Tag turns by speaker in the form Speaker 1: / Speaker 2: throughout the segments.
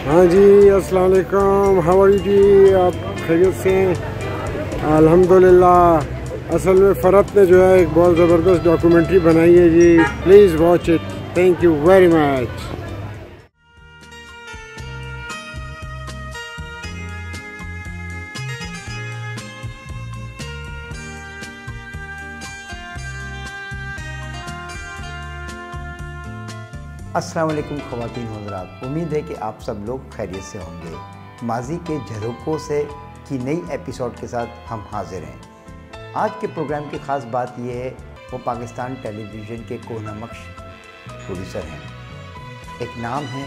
Speaker 1: ہاں جی السلام علیکم، ہاؤ آر یو جی؟ آپ خیریت سے ہیں؟ الحمدللہ۔ اصل میں فرحت نے جو ہے ایک بہت زبردست ڈاکومنٹری بنائی ہے جی، please watch it, thank you very much.
Speaker 2: السلام علیکم خواتین و حضرات، امید ہے کہ آپ سب لوگ خیریت سے ہوں گے۔ ماضی کے جھروکوں سے کی نئی ایپیسوڈ کے ساتھ ہم حاضر ہیں۔ آج کے پروگرام کی خاص بات یہ ہے، وہ پاکستان ٹیلی ویژن کے کوہ نمکش پروڈیوسر ہیں۔ ایک نام ہے،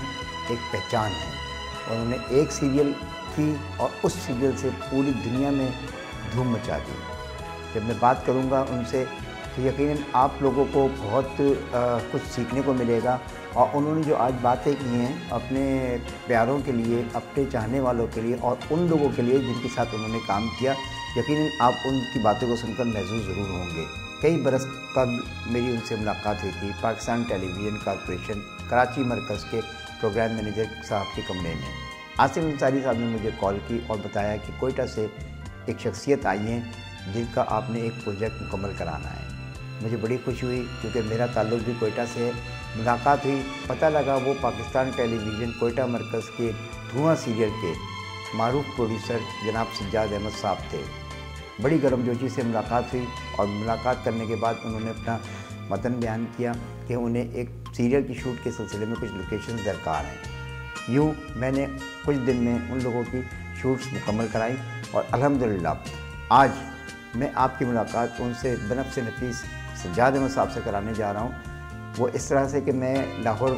Speaker 2: ایک پہچان ہے، اور انہوں نے ایک سیریل کی اور اس سیریل سے پوری دنیا میں دھوم مچا دی۔ جب میں بات کروں گا ان سے تو یقیناً آپ لوگوں کو بہت کچھ سیکھنے کو ملے گا، اور انہوں نے جو آج باتیں کی ہیں اپنے پیاروں کے لیے، اپنے چاہنے والوں کے لیے، اور ان لوگوں کے لیے جن کے ساتھ انہوں نے کام کیا، یقیناً آپ ان کی باتوں کو سن کر محظوظ ضرور ہوں گے۔ کئی برس قبل میری ان سے ملاقات ہوئی تھی پاکستان ٹیلی ویژن کارپوریشن کراچی مرکز کے پروگرام مینیجر صاحب کے کمرے میں۔ عاصم انصاری صاحب نے مجھے کال کی اور بتایا کہ کوئٹہ سے ایک شخصیت آئی ہیں جن کا آپ نے ایک پروجیکٹ مکمل کرانا ہے۔ مجھے بڑی خوشی ہوئی کیونکہ میرا تعلق بھی کوئٹہ سے ہے۔ ملاقات ہوئی، پتہ لگا وہ پاکستان ٹیلی ویژن کوئٹہ مرکز کے دھواں سیریل کے معروف پروڈیوسر جناب سجاد احمد صاحب تھے۔ بڑی گرمجوشی سے ملاقات ہوئی، اور ملاقات کرنے کے بعد انہوں نے اپنا متن بیان کیا کہ انہیں ایک سیریل کی شوٹ کے سلسلے میں کچھ لوکیشنز درکار ہیں۔ یوں میں نے کچھ دن میں ان لوگوں کی شوٹس مکمل کرائی، اور الحمدللہ آج میں آپ کی ملاقات ان سے بنفس نفیس سجاد احمد صاحب سے کرانے جا رہا ہوں۔ وہ اس طرح سے کہ میں لاہور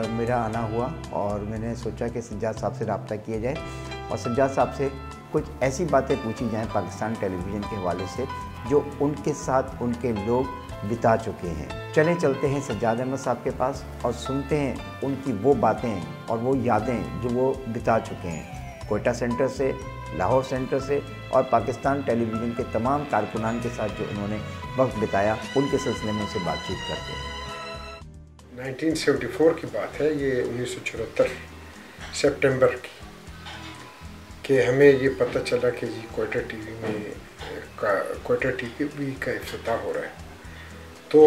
Speaker 2: میرا آنا ہوا، اور میں نے سوچا کہ سجاد صاحب سے رابطہ کیا جائے اور سجاد صاحب سے کچھ ایسی باتیں پوچھی جائیں پاکستان ٹیلی ویژن کے حوالے سے جو ان کے ساتھ ان کے لوگ بتا چکے ہیں۔ چلتے ہیں سجاد احمد صاحب کے پاس اور سنتے ہیں ان کی وہ باتیں اور وہ یادیں جو وہ بتا چکے ہیں، کوئٹہ سینٹر سے، لاہور سینٹر سے، اور پاکستان ٹیلی ویژن کے تمام کارکنان کے ساتھ جو انہوں نے وقت بتایا، ان کے سلسلے میں ان سے بات چیت کرتے ہیں۔
Speaker 1: 1974 کی بات ہے، یہ 1974 سپٹمبر کی، کہ ہمیں یہ پتہ چلا کہ جی کوئٹہ ٹی وی میں کوئٹہ ٹی وی کا افتتاح ہو رہا ہے۔ تو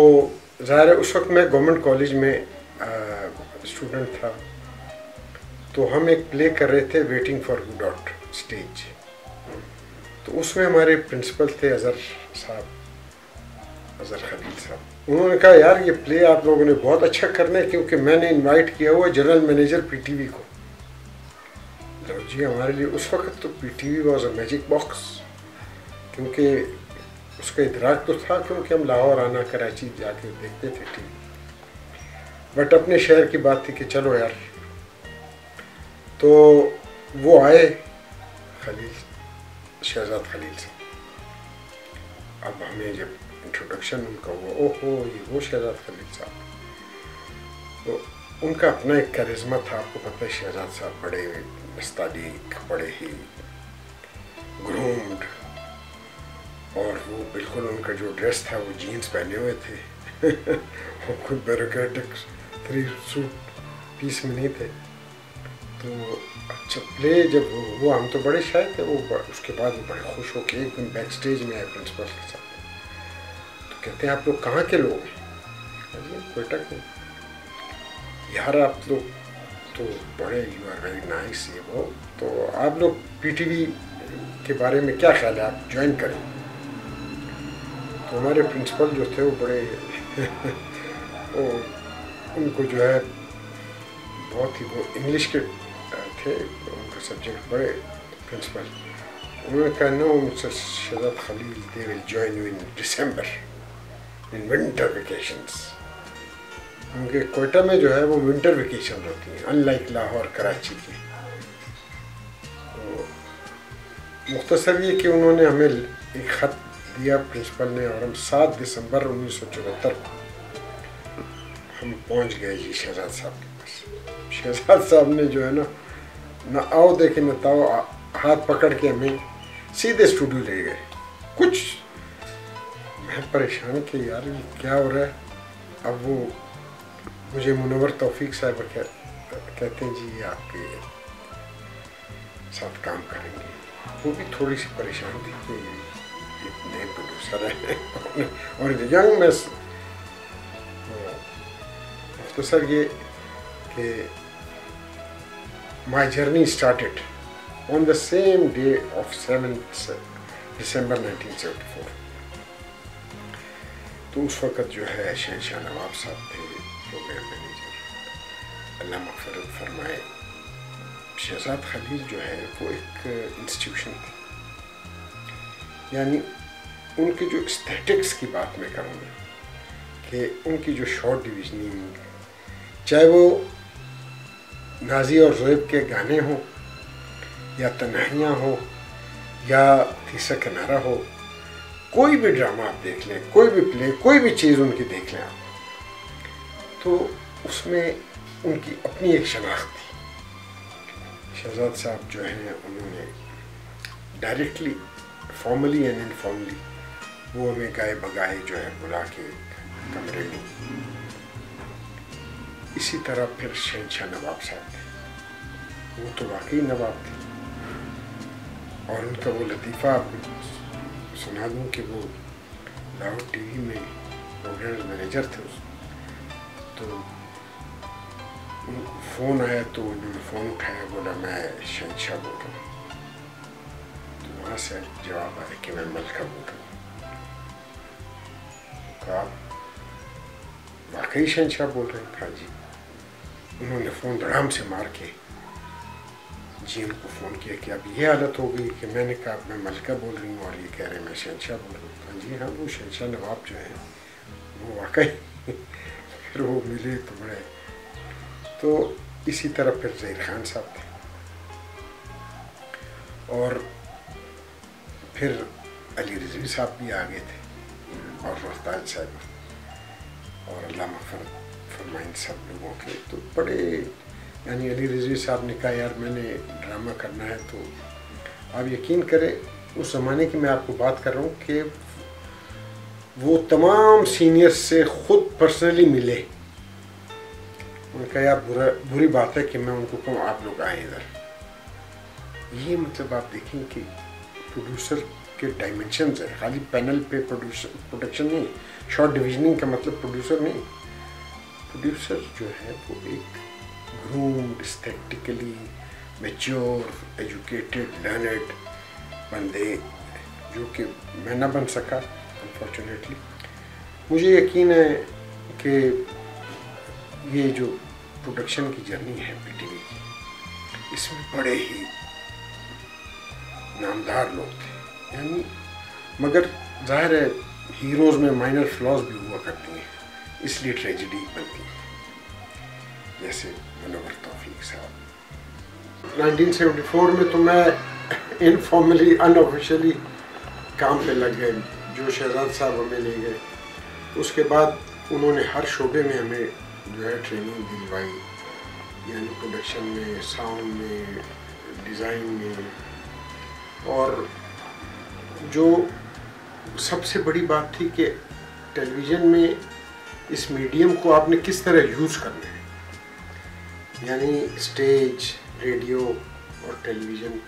Speaker 1: ظاہر ہے اس وقت میں گورنمنٹ کالج میں اسٹوڈنٹ تھا، تو ہم ایک پلے کر رہے تھے ویٹنگ فار گوڈاٹ اسٹیج۔ تو اس میں ہمارے پرنسپل تھے اظہر خلیل صاحب۔ انہوں نے کہا یار یہ پلے آپ لوگوں نے بہت اچھا کرنا ہے، کیونکہ میں نے انوائٹ کیا ہوا general manager P T V کو۔ لو جی، ہمارے لیے اس وقت تو P T V was a magic box, کیونکہ اس کا ادراک تو تھا، کیونکہ ہم لاہور آنا کراچی جا کے دیکھتے تھے ٹی وی، بٹ اپنے شہر کی بات تھی کہ چلو یار۔ تو وہ آئے شہزاد خلیل سے، اب ہمیں جب انٹروڈکشن ان کا ہوا، اوہو یہ وہ شہزاد خلیل صاحب، تو ان کا اپنا ایک کیرزما تھا۔ آپ کو پتہ ہے شہزاد صاحب بڑے نستعلیق، بڑے ہی گرومڈ، اور وہ بالکل ان کا جو ڈریس تھا وہ جینز پہنے ہوئے تھے، وہ کوئی بیروکریٹک 3 سوٹ پیس میں نہیں تھے۔ تو اچھا پلے جب وہ ہم تو بڑے شاید تھے، وہ اس کے بعد وہ بڑے خوش ہو کے ایک دن بیک سٹیج میں آئے پرنسپل کے ساتھ، تو کہتے ہیں آپ لوگ کہاں کے لوگ ہیں؟ کوئٹہ کے۔ یار آپ لوگ تو بڑے یو آر ویری نائس، یہ وہ، تو آپ لوگ پی ٹی وی کے بارے میں کیا خیال ہے، آپ جوائن کریں؟ تو ہمارے پرنسپل جو تھے وہ بڑے ان کو جو ہے بہت ہی، وہ انگلش کے تھے ان کا سبجیکٹ، بڑے پرنسپل، انہوں نے کہا no Mr Shahzad Khalil, they will join you in December in winter vacations, کیونکہ کوئٹہ میں جو ہے وہ ونٹر ویکیشن ہوتی ہیں ان لائک لاہور کراچی کی۔ تو مختصر یہ کہ انہوں نے ہمیں ایک خط دیا پرنسپل نے، اور ہم 7 دسمبر 1974 کو ہم پہنچ گئے جی شہزاد صاحب کے پاس۔ شہزاد صاحب نے جو ہے نہ آؤ دیکھے نہ تاؤ، ہاتھ پکڑ کے ہمیں سیدھے اسٹوڈیو لے گئے۔ کچھ میں پریشان کہ یار یہ کیا ہو رہا ہے۔ اب وہ مجھے منور توفیق صاحب کہتے ہیں جی آپ کے ساتھ کام کریں گے. وہ بھی تھوڑی سی پریشان تھی کہ ایک نئے پروڈیوسر ہیں اور ینگ میں. مختصر یہ کہ my journey started on the same day of 7th December 1974. تو اس وقت جو ہے شہنشاہ نواب صاحب تھے پروگرام مینیجر. اللہ مغفرت فرمائے. شہزاد خلیل جو ہے وہ ایک انسٹیٹیوشن تھی. یعنی ان کی جو اسٹیٹکس کی بات میں کروں گا کہ ان کی جو شارٹ ڈویژننگ، چاہے وہ نازی اور زویب کے گانے ہوں یا تنہائیاں ہوں یا تیسرا کنارہ ہو، کوئی بھی ڈرامہ آپ دیکھ لیں، کوئی بھی پلے، کوئی بھی چیز ان کی دیکھ لیں آپ، تو اس میں ان کی اپنی ایک شناخت تھی. شہزاد صاحب جو ہیں انہوں نے ڈائریکٹلی فارملی اینڈ انفارملی وہ ہمیں گائے بگائے جو ہے بلا کے کمرے میں. اسی طرح پھر شہنشاہ نواب صاحب تھے. وہ تو واقعی نواب تھے. اور ان کا وہ لطیفہ آپ کو سنا دوں کہ وہ لاہور ٹی وی میں پروگرام مینیجر تھے. تو ان کو فون آیا تو انہوں نے فون اٹھایا، بولا میں شہنشاہ بول رہا ہوں. تو وہاں سے جواب آیا کہ میں ملکہ بول رہا ہوں. کہا واقعی شہنشاہ بول رہے ہیں؟ کہا جی. انہوں نے فون دھڑام سے مار کے جی ان کو فون کیا کہ اب یہ حالت ہو گئی کہ میں نے کہا میں ملکہ بول رہی ہوں اور یہ کہہ رہے ہیں میں شہنشاہ بول رہا ہوں. جی ہاں، وہ شہنشاہ نواب جو ہیں وہ واقعی پھر وہ ملے تو بڑے. تو اسی طرح پھر ظہیر خان صاحب تھے اور پھر علی رضوی صاحب بھی آگے تھے اور رفتار صاحب اور علامہ مغفرت فرمائیں سب لوگوں کے. تو بڑے یعنی علی رضوی صاحب نے کہا یار میں نے ڈرامہ کرنا ہے. تو آپ یقین کریں اس زمانے کی میں آپ کو بات کر رہا ہوں کہ وہ تمام سینئرز سے خود پرسنلی ملے. انہوں نے کہا یار بری بات ہے کہ میں ان کو کہوں آپ لوگ آئیں ادھر. یہ مطلب آپ دیکھیں کہ پروڈیوسر کے ڈائمنشنز ہیں. خالی پینل پہ پروڈکشن نہیں، شارٹ ڈویژننگ کا مطلب پروڈیوسر نہیں. پروڈیوسر جو ہے وہ ایک groomed, statically mature, educated, learned بندے جو کہ میں نہ بن سکا انفارچونیٹلی. مجھے یقین ہے کہ یہ جو پروڈکشن کی جرنی ہے پی ٹی وی کی، اس میں بڑے ہی نامدار لوگ تھے. یعنی مگر ظاہر ہے ہیروز میں مائنر فلاز بھی ہوا کرتی ہیں، اس لیے ٹریجڈی بنتی ہے. جیسے منور توفیق صاحب 1974 میں تو میں انفارملی انآفیشلی کام پہ لگ گئے. جو شہزاد صاحب ہمیں لے گئے، اس کے بعد انہوں نے ہر شعبے میں ہمیں جو ہے ٹریننگ دلوائی. یعنی پروڈکشن میں، ساؤنڈ میں، ڈیزائن میں. اور جو سب سے بڑی بات تھی کہ ٹیلی ویژن میں اس میڈیم کو آپ نے کس طرح یوز کرنا ہے. یعنی اسٹیج، ریڈیو اور ٹیلی ویژن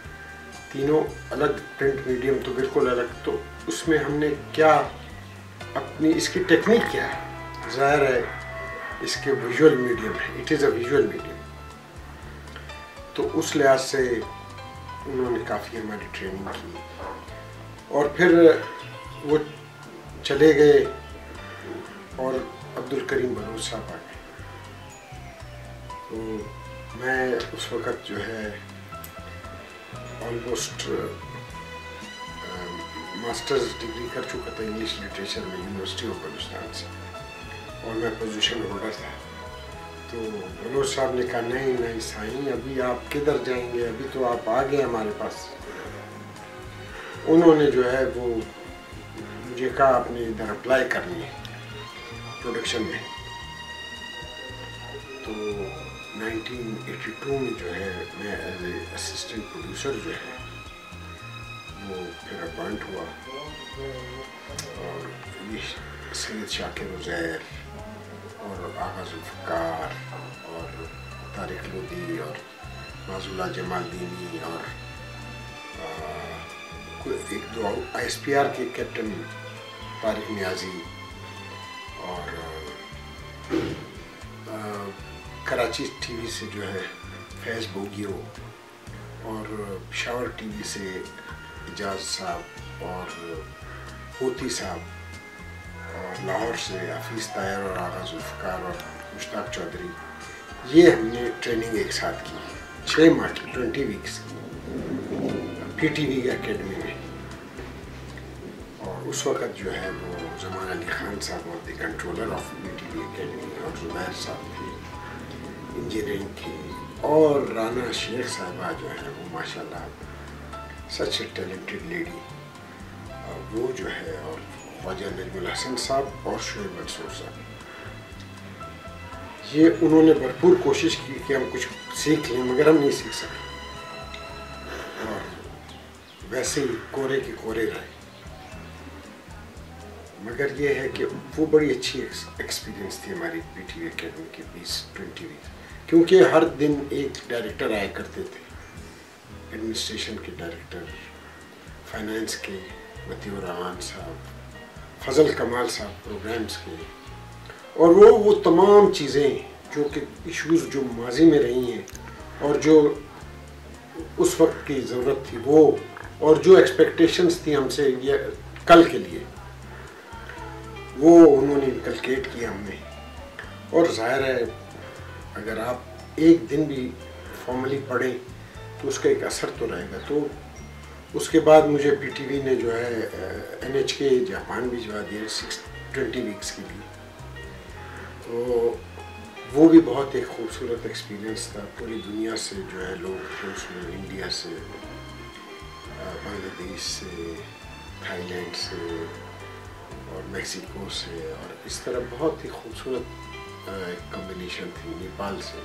Speaker 1: تینوں الگ، پرنٹ میڈیم تو بالکل الگ. تو اس میں ہم نے کیا اپنی اس کی ٹیکنیک کیا ہے. ظاہر ہے اس کے ویژول میڈیم ہے، it is a visual medium. تو اس لحاظ سے انہوں نے کافی ہماری ٹریننگ کی. اور پھر وہ چلے گئے اور عبدالکریم بلوچ صاحب آ گئے. تو میں اس وقت جو ہے آلموسٹ ماسٹرز ڈگری کر چکا تھا انگلش لٹریچر میں یونیورسٹی آف بلوچستان سے، اور میں پوزیشن ہولڈر تھا. تو بلوچ صاحب نے کہا نہیں سائیں ابھی آپ کدھر جائیں گے، ابھی تو آپ آ گئے ہمارے پاس. انہوں نے جو ہے وہ مجھے کہا آپ نے ادھر اپلائی کرنی ہے پروڈکشن میں. تو 1982 میں جو ہے میں ایز اے اسسٹنٹ پروڈیوسر جو ہے وہ پھر اپوائنٹ ہوا. اور یہ سید شاکر عزیر اور آغا ذوالفقار اور طارق لودھی اور معزولہ جمال دینی اور ایک دو ISPR کے کیپٹن طارق نیازی اور کراچی ٹی وی سے جو ہے فیض بوگیو اور پشاور ٹی وی سے اجاز صاحب اور ہوتی صاحب اور لاہور سے حفیظ طاہر اور آغا ذوالفقار اور مشتاق چودھری، یہ ہم نے ٹریننگ ایک ساتھ کی 6 ماہ کی 20 ویکس کی PTV اکیڈمی میں. اور اس وقت جو ہے وہ زمان علی خان صاحب اور the controller of PTV academy, اور زبیر صاحب تھے انجینئرنگ کی، اور رانا شیخ صاحبہ جو ہے وہ ماشاء اللہ سچ اے ٹیلنٹڈ لیڈی، وہ جو ہے، اور خواجہ نجم الحسن صاحب اور شعیب منصور صاحب. یہ انہوں نے بھرپور کوشش کی کہ ہم کچھ سیکھ لیں، مگر ہم نہیں سیکھ سکے، اور ویسے ہی کورے کے کورے رہے. مگر یہ ہے کہ وہ بڑی اچھی ایکسپیرینس تھی ہماری PTV اکیڈمی کے 20-20 ویک، کیونکہ ہر دن ایک ڈائریکٹر آیا کرتے تھے، ایڈمنسٹریشن کے ڈائریکٹر، فائنانس کے مطیع الرحمان صاحب، فضل کمال صاحب پروگرامز کے، اور وہ تمام چیزیں جو کہ ایشوز جو ماضی میں رہی ہیں اور جو اس وقت کی ضرورت تھی وہ، اور جو ایکسپیکٹیشنز تھی ہم سے یہ کل کے لیے، وہ انہوں نے انکلکیٹ کیا ہم نے. اور ظاہر ہے اگر آپ ایک دن بھی فارملی پڑھیں تو اس کا ایک اثر تو رہے گا. تو اس کے بعد مجھے PTV نے جو ہے NHK جاپان بھجوا دیا 20 ویکس کے لیے. تو وہ بھی بہت ایک خوبصورت ایکسپیرینس تھا. پوری دنیا سے جو ہے لوگ تھے اس میں، انڈیا سے، بنگلہ دیش سے، تھائی لینڈ سے اور میکسیکو سے، اور اس طرح بہت ہی خوبصورت ایک کمبینیشن تھی. نیپال سے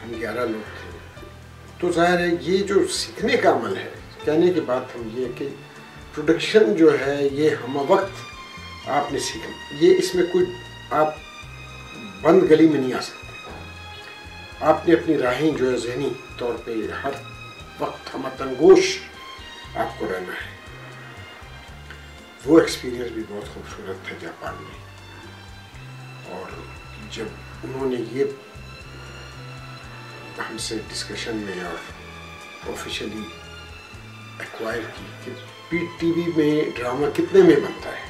Speaker 1: ہم 11 لوگ تھے. تو ظاہر ہے یہ جو سیکھنے کا عمل ہے، کہنے کی بات ہم یہ کہ پروڈکشن جو ہے یہ ہم وقت آپ نے سیکھنا، یہ اس میں کوئی آپ بند گلی میں نہیں آ سکتے. آپ نے اپنی راہیں جو ہے ذہنی طور پہ ہر وقت ہم تنگوش آپ کو رہنا ہے. وہ ایکسپیرینس بھی بہت خوبصورت تھا جاپان میں. اور جب انہوں نے یہ ہم سے ڈسکشن میں اور آفیشلی ایکوائر کی کہ PTV میں ڈرامہ کتنے میں بنتا ہے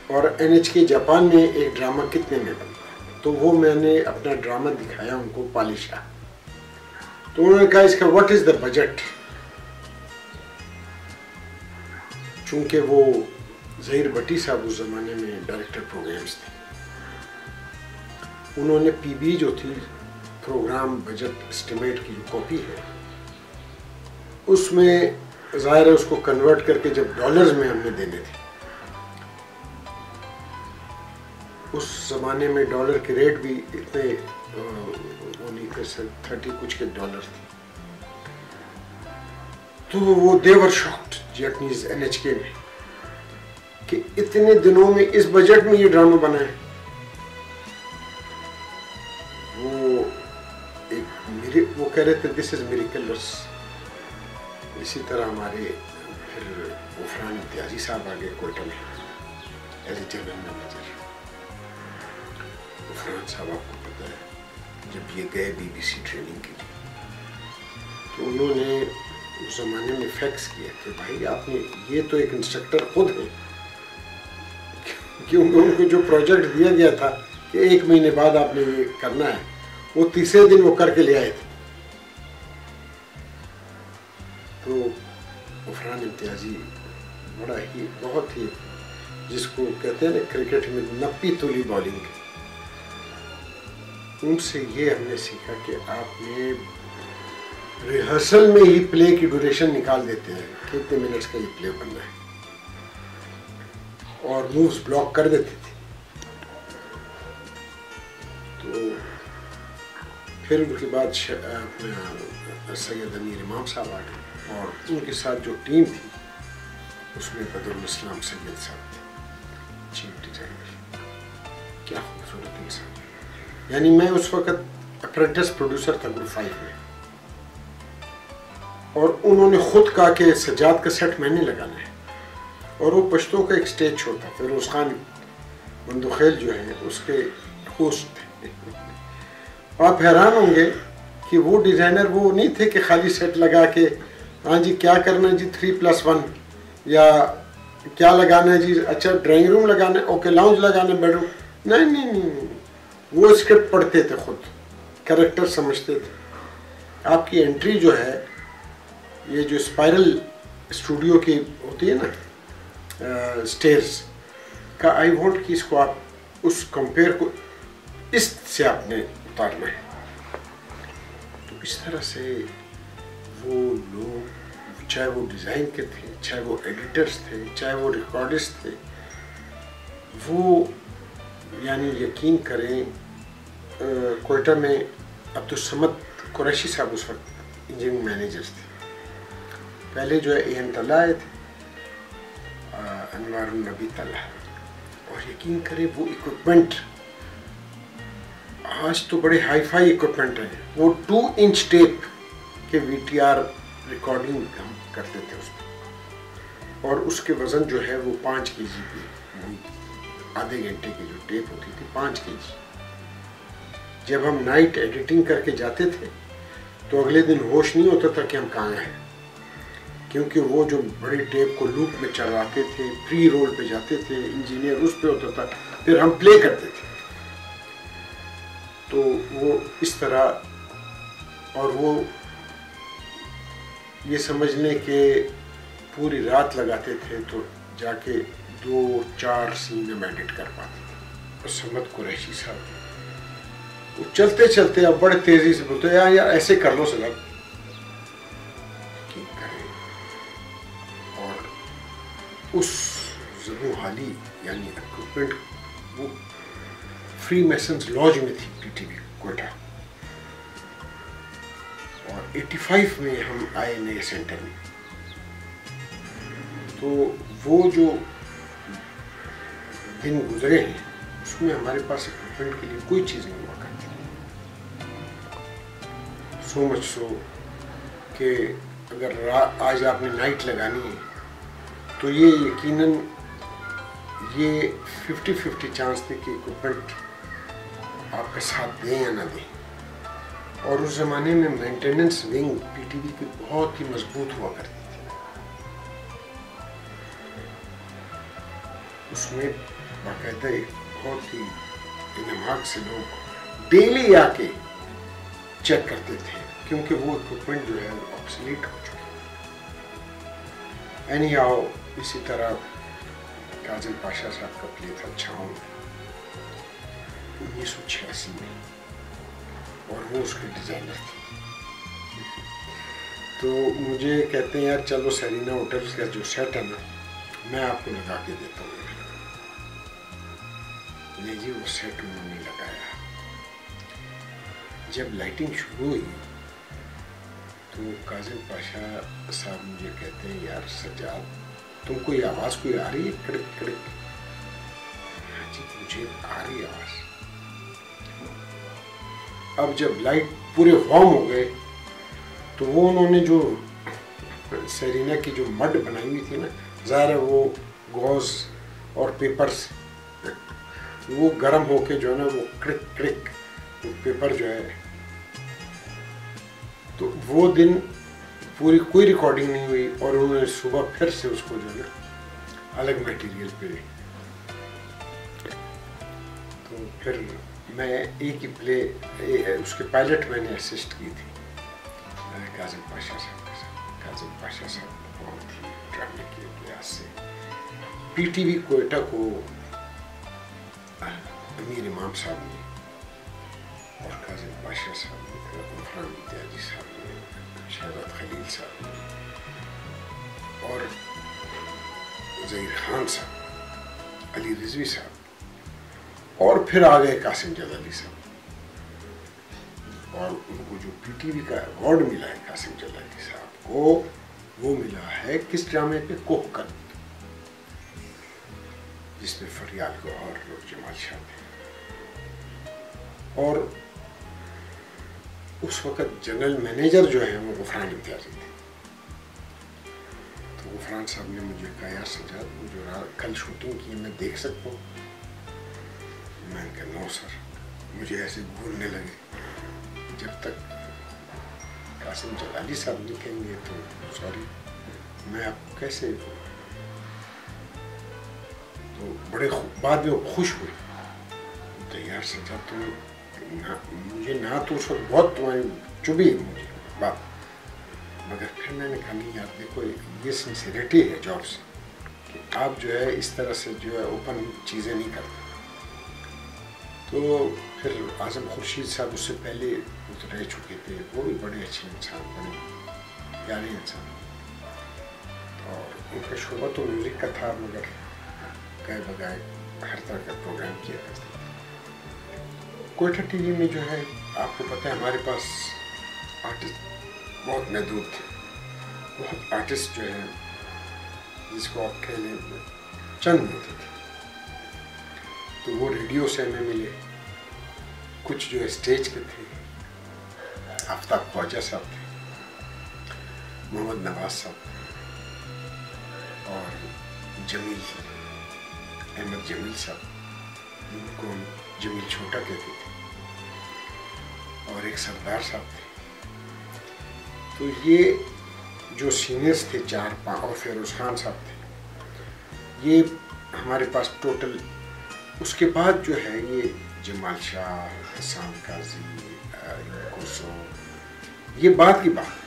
Speaker 1: اور NHK جاپان میں ایک ڈرامہ کتنے میں بنتا ہے، تو وہ میں نے اپنا ڈرامہ دکھایا ان کو پالشا. تو انہوں نے کہا اس کا واٹ از دا بجٹ. چونکہ وہ ظہیر بٹی صاحب اس زمانے میں ڈائریکٹر پروگرامز تھے، انہوں نے PB جو تھی پروگرام بجٹ اسٹیمیٹ کی جو کاپی ہے، اس میں ظاہر ہے اس کو کنورٹ کر کے جب ڈالرز میں ہم نے دینے تھے، اس زمانے میں ڈالر کے ریٹ بھی اتنے وہ نہیں تھے، 30 کچھ کے ڈالر تھے. تو وہ دیور شاکڈ جیپنیز NHK میں کہ اتنے دنوں میں اس بجٹ میں یہ ڈرامہ بنا ہے. وہ کہہ رہے تھے دس از میریکلس. اسی طرح ہمارے پھر غفران امتیازی صاحب آگے کوئٹہ میں as a general manager. Ghufran صاحب آپ کو پتہ ہے جب یہ گئے BBC ٹریننگ کے لیے تو انہوں نے اس زمانے میں فیکس کیا کہ بھائی آپ نے یہ تو ایک انسٹرکٹر خود ہے، کیونکہ ان کو جو پروجیکٹ دیا گیا تھا کہ 1 مہینے بعد آپ نے یہ کرنا ہے، وہ تیسرے دن وہ کر کے لے آئے تھے. تو غفران امتیازی بڑا ہی بہت ہی جس کو کہتے ہیں نا کرکٹ میں 90 تولی بالنگ، ان سے یہ ہم نے سیکھا کہ آپ نے ریہرسل میں ہی پلے کی ڈیوریشن نکال دیتے ہیں کہ اتنے منٹس کا یہ پلے بننا ہے، اور مووز بلاک کر دیتے تھے. تو پھر ان کے بعد سید امیر امام صاحب آ گئے، اور ان کے ساتھ جو ٹیم تھی اس میں بدرالاسلام سید صاحب تھے چیف ڈیزائنر. کیا خوبصورت انسان. یعنی میں اس وقت اپرینٹس پروڈیوسر تھا گروپ 5 میں، اور انہوں نے خود کہا کہ سجاد کا سیٹ میں نے لگانا ہے، اور وہ پشتوں کا ایک اسٹیج شو تھا، فیروز خان بندوخیل جو ہے اس کے ہوسٹ تھے۔ آپ حیران ہوں گے کہ وہ ڈیزائنر وہ نہیں تھے کہ خالی سیٹ لگا کے ہاں جی کیا کرنا ہے جی 3+1 یا کیا لگانا ہے جی، اچھا ڈرائنگ روم لگانا ہے، اوکے لاؤنج لگانا ہے، بیڈ روم، نہیں نہیں نہیں، وہ اسکرپٹ پڑھتے تھے، خود کریکٹر سمجھتے تھے۔ آپ کی انٹری جو ہے یہ جو اسپائرل اسٹوڈیو کی ہوتی ہے نا اسٹیئرز کا، آئی وانٹ کہ اس کو آپ اس کمپیئر کو اس سے آپ نے اتارنا ہے۔ تو اس طرح سے وہ لوگ، چاہے وہ ڈیزائن کے تھے، چاہے وہ ایڈیٹرز تھے، چاہے وہ ریکارڈسٹ تھے، وہ یعنی یقین کریں کوئٹہ میں عبدالصمد قریشی صاحب اس وقت انجینئرنگ مینیجرز تھے، پہلے جو ہے اے این طلحہ آئے تھے، انوار النبی طلحہ، اور یقین کریں وہ اکوپمنٹ آج تو بڑے ہائی فائی اکوپمنٹ ہیں، وہ 2 انچ ٹیپ کے VTR ریکارڈنگ ہم کرتے تھے اس پہ، اور اس کے وزن جو ہے وہ 5 kg پہ، آدھے گھنٹے کی جو ٹیپ ہوتی تھی 5 kg۔ جب ہم نائٹ ایڈیٹنگ کر کے جاتے تھے تو اگلے دن ہوش نہیں ہوتا تھا کہ ہم کہاں ہیں، کیونکہ وہ جو بڑی ٹیپ کو لوپ میں چلاتے تھے، پری رول پہ جاتے تھے، انجینئر اس پہ ہوتا تھا، پھر ہم پلے کرتے تھے۔ تو وہ اس طرح، اور وہ یہ سمجھ لیں کہ پوری رات لگاتے تھے تو جا کے 2-4 سین ہم ایڈٹ کر پاتے تھے۔ عبدالصمد قریشی صاحب وہ چلتے چلتے اب بڑے تیزی سے بولتے ہیں یار ایسے کر لو سلام کی کریں، اور اس زبوں حالی یعنی اکوپمنٹ وہ فری میسنز لاج میں تھی PTV کوئٹہ، اور 85 میں ہم آئے نئے سینٹر میں، تو وہ جو دن گزرے ہیں اس میں ہمارے پاس اکوپمنٹ کے لیے کوئی چیز نہیں ہوا کرتی، سو مچ سو کہ اگر آج آپ نے نائٹ لگانی ہے تو یہ یقیناً یہ 50-50 چانس تھے کہ اکوپمنٹ آپ کا ساتھ دیں یا نہ دیں، اور اس زمانے میں مینٹیننس ونگ PTV کی بہت ہی مضبوط ہوا کرتی تھی، اس میں باقاعدہ ایک بہت ہی انہماک سے لوگ ڈیلی آ کے چیک کرتے تھے، کیونکہ وہ اکوپمنٹ جو ہے وہ آبسلیٹ ہو چکے۔ اینی ہاؤ اسی طرح کاظم پاشا صاحب کا پلے تھا چھاؤں 1986 میں، اور وہ اس کے ڈیزائنر تھے، تو مجھے کہتے ہیں یار چلو سیرینا ہوٹلز کا جو سیٹ ہے نا میں آپ کو لگا کے دیتا ہوں، نہیں جی وہ سیٹ انہوں نے لگایا۔ جب لائٹنگ شروع ہوئی تو کاظم پاشا صاحب مجھے کہتے ہیں یار سجاد تم کو یہ آواز کوئی آ رہی ہے کڑک کڑک؟ جی مجھے آ رہی آواز۔ اب جب لائٹ پورے وارم ہو گئے تو وہ انہوں نے جو سیرینا کی جو مڈ بنائی ہوئی تھی نا، ظاہر ہے وہ گوز اور پیپرز وہ گرم ہو کے جو ہے نا وہ کڑک کڑک پیپر جو ہے، تو وہ دن پوری کوئی ریکارڈنگ نہیں ہوئی، اور انہوں نے صبح پھر سے اس کو جو ہے نا الگ میٹیریل پہ، تو پھر میں ایک ہی پلے اس کے پائلٹ میں نے اسسٹ کی تھی کاظم پاشا صاحب کے ساتھ۔ کاظم پاشا صاحب بہت ہی ڈرامے کے لحاظ سے PTV کوئٹہ کو امیر امام صاحب نے اور کاظم پاشا صاحب نے، غفران امتیازی صاحب نے، شہزاد خلیل صاحب نے، اور ظہیر خان صاحب، علی رضوی صاحب، اور پھر آ گئے قاسم جلالی صاحب، اور ان کو جو PTV کا ایوارڈ ملا ہے قاسم جلالی صاحب کو، وہ ملا ہے کس ڈرامے پہ؟ کوہکن، جس میں فریال گوہر اور جمال شاہ تھے، اور اس وقت جنرل مینیجر جو ہیں وہ غفران امتیازی تھے۔ غفران صاحب نے مجھے کہا یار سجاد وہ جو کل شوٹنگ کی میں دیکھ سکتا ہوں؟ میں نے کہا نو سر، مجھے ایسے بھولنے لگے جب تک قاسم جلالی صاحب نہیں کہیں گے تو سوری میں آپ کو کیسے. تو بڑے بعد میں خوش ہوئے تو یار سجاد تم مجھے نہ تو اس وقت بہت تمہاری چبھی ہے مجھے بات، مگر پھر میں نے کہا نہیں یار دیکھو یہ سنسیریٹی ہے جاب سے کہ آپ جو ہے اس طرح سے جو ہے اوپن چیزیں نہیں کرتے. تو پھر اعظم خورشید صاحب اس سے پہلے رہ چکے تھے، وہ بھی بڑے اچھے انسان، بڑے پیارے انسان، اور ان کا شعبہ تو میوزک کا تھا مگر گائے بگائے ہر طرح کا پروگرام کیا کرتے تھے. کوئٹہ ٹی وی میں جو ہے آپ کو پتہ ہے ہمارے پاس آرٹسٹ بہت محدود تھے. بہت آرٹسٹ جو ہے جس کو آپ کہہ لیں چند ہوتے تھے. تو وہ ریڈیو سے ہمیں ملے، کچھ جو اسٹیج کے تھے، آفتاب خواجہ صاحب تھے، محمد نواز صاحب تھے، اور جمیل احمد جمیل صاحب، جن کو ہم جمیل چھوٹا کہتے تھے، اور ایک سردار صاحب تھے. تو یہ جو سینئرز تھے 4-5 اور فیروز خان صاحب تھے، یہ ہمارے پاس ٹوٹل. اس کے بعد جو ہے یہ جمال شاہ، حسان قاضی، کوسو، یہ بات کی بات.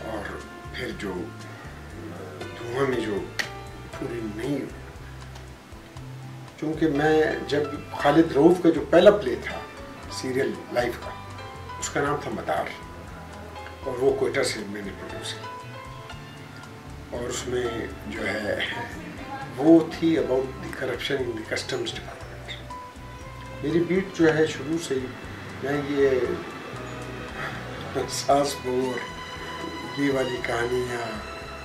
Speaker 1: اور پھر جو دھواں میں جو پوری نہیں، چونکہ میں جب خالد رؤوف کا جو پہلا پلے تھا سیریل لائف کا، اس کا نام تھا مدار، اور وہ کوئٹہ سے میں نے پروڈیوس کیا. اور اس میں جو ہے وہ تھی about the corruption in the customs department. میری بیٹ جو ہے شروع سے ہی میں یہ ساس بور، یہ والی کہانیاں،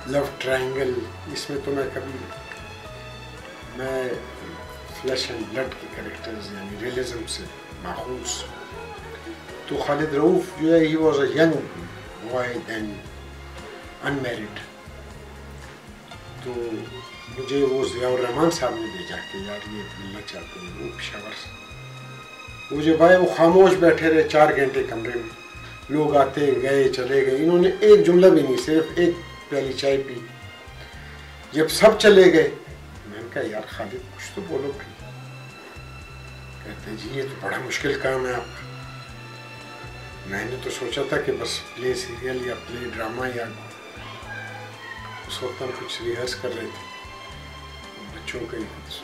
Speaker 1: لو ٹرائنگل، اس میں تو میں کبھی فلیش اینڈ بلڈ کی کریکٹرز یعنی ریئلزم سے ماخوذ. تو خالد رؤوف جو ہے he was a young boy then unmarried. تو مجھے وہ ضیاء الرحمان صاحب نے بھیجا کہ یار یہ ملنا چاہتے ہیں، وہ پشاور سے. مجھے بھائی وہ خاموش بیٹھے رہے 4 گھنٹے کمرے میں، لوگ آتے گئے چلے گئے، انہوں نے ایک جملہ بھی نہیں، صرف ایک پیالی چائے پی. جب سب چلے گئے میں نے کہا یار خالد کچھ تو بولو بھائی. کہتے جی یہ تو بڑا مشکل کام ہے آپ کا. میں نے تو سوچا تھا کہ بس پلے سیریل یا پلے ڈرامہ، یا اس وقت ہم کچھ ریہرس کر رہے تھے، بچوں کے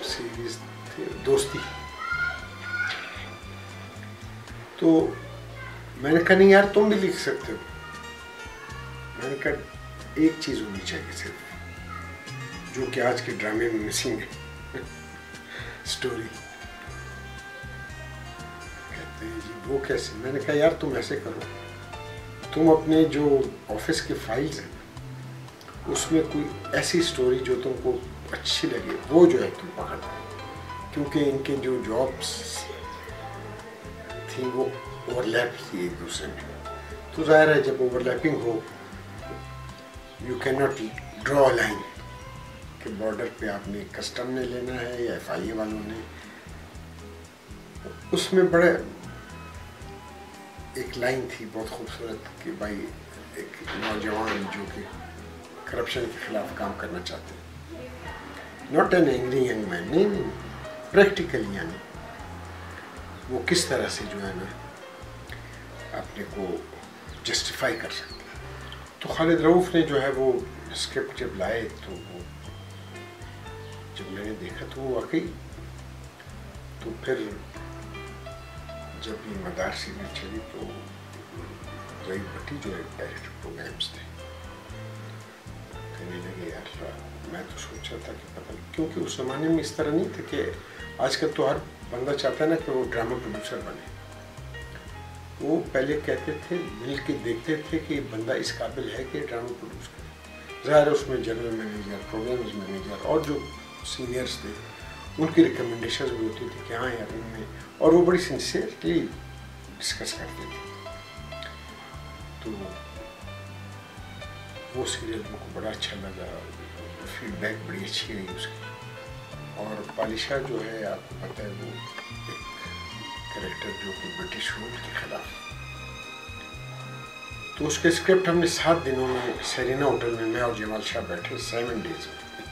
Speaker 1: سیریز تھے دوستی. تو میں نے کہا نہیں یار تم بھی لکھ سکتے ہو. میں نے کہا ایک چیز ہونی چاہیے صرف، جو کہ آج کے ڈرامے میں مسنگ ہے، سٹوری. کہتے ہیں جی وہ کیسے؟ میں نے کہا یار تم ایسے کرو، تم اپنے جو آفس کے فائلز ہیں اس میں کوئی ایسی سٹوری جو تم کو اچھی لگے وہ جو ہے تم پکڑ دو، کیونکہ ان کے جو جابس تھیں وہ اوور لیپ تھی ایک دوسرے میں. تو ظاہر ہے جب over lapping who you can not draw line کہ بارڈر پہ آپ نے کسٹم نے لینا ہے یا ایف آئی اے والوں نے. اس میں بڑے ایک لائن تھی بہت خوبصورت کہ بھائی ایک نوجوان جو کہ کرپشن کے خلاف کام کرنا چاہتے ہیں، not an angry young man, نہیں پریکٹیکلی، یعنی وہ کس طرح سے جو ہے نا اپنے کو جسٹیفائی کر سکتے. تو خالد رؤوف نے جو ہے وہ اسکرپٹ جب لائے تو وہ جب میں نے دیکھا تو وہ واقعی. تو پھر جب یہ مدار سیریل چلی تو ظہیر بھٹی جو ہے ڈائریکٹر پروگرامس تھے کہنے لگے یار میں تو سوچا تھا کہ پتہ نہیں، کیونکہ اس زمانے میں اس طرح نہیں تھا کہ آج کل تو ہر بندہ چاہتا ہے نا کہ وہ ڈرامہ پروڈیوسر بنے. وہ پہلے کہتے تھے مل کے دیکھتے تھے کہ بندہ اس قابل ہے کہ ڈرامہ پروڈیوس کرے. ظاہر اس میں جنرل مینیجر، پروگرامز مینیجر اور جو سینئرس تھے ان کی ریکمنڈیشنز بھی ہوتی تھی کہ ہاں یار ان میں، اور وہ بڑی سنسیئرلی ڈسکس کرتے تھے. تو وہ سیریل مجھ کو بڑا اچھا لگا، فیڈ بیک بڑی اچھی رہی اس کی. اور پالشا جو ہے آپ کو پتہ ہے وہ ایک کریکٹر جو کہ برٹش رول کے خلاف، تو اس کے اسکرپٹ ہم نے 7 دنوں میں سیرینا ہوٹل میں اور جمال شاہ بیٹھے 7 days میں،